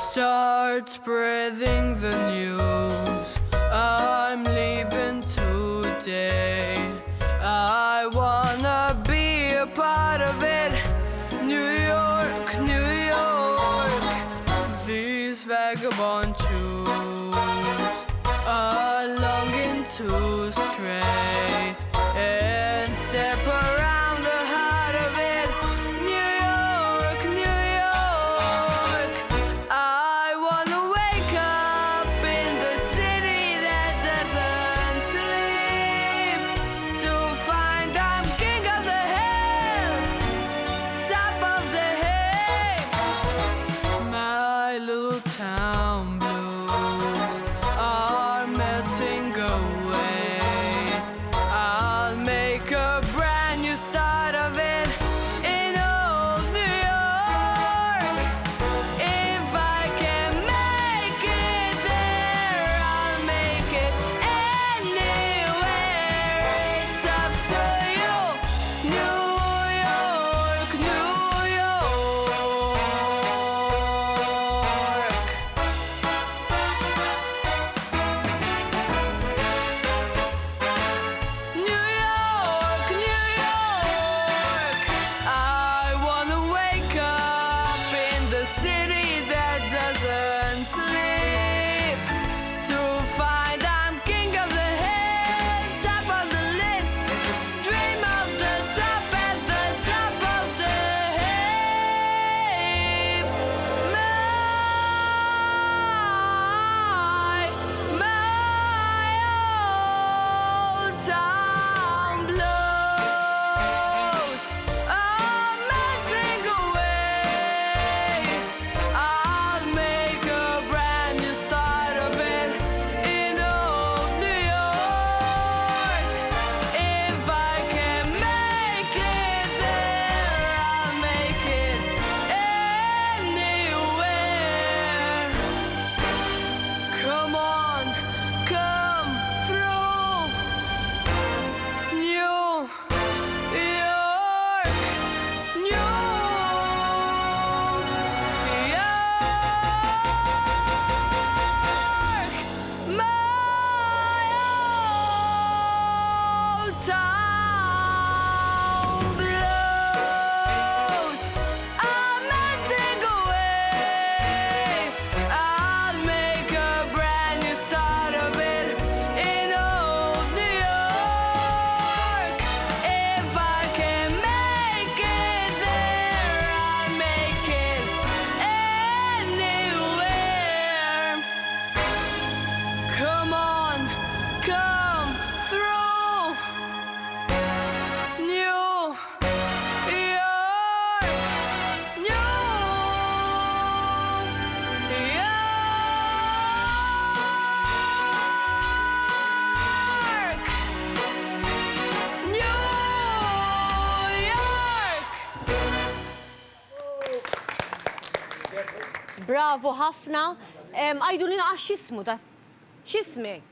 Start spreading the news. I'm leaving today. I wanna be a part of it. New York, New York. These vagabond shoes are longing to stray and step around the heart of it. New York, New York. I wanna wake up in the city that doesn't sleep, to find I'm king of the hill, top of the hill. My little town blues are melting away. I'll make a brand new start of it in old New York. If I can make it there, I'll make it anywhere. It's up to you, New York, New York. New York, New York. I wanna wake up in the city that doesn't sleep, to find I'm king of the hill, top of the list. Dream of the top at the top of the heap. My old town blues are melting away. I'll make a brand new start of it in old New York. If I can make it there, I'll make it anywhere. Come on, come through. New York, New York. My old town blues are melting away. I'll make a brand new start of it in old New York. If I can make it there, I'll make it anywhere. Come on, come through. New York, New York, New York. Bravo ħafna. Għajdu li naqax xismu da. Xismek?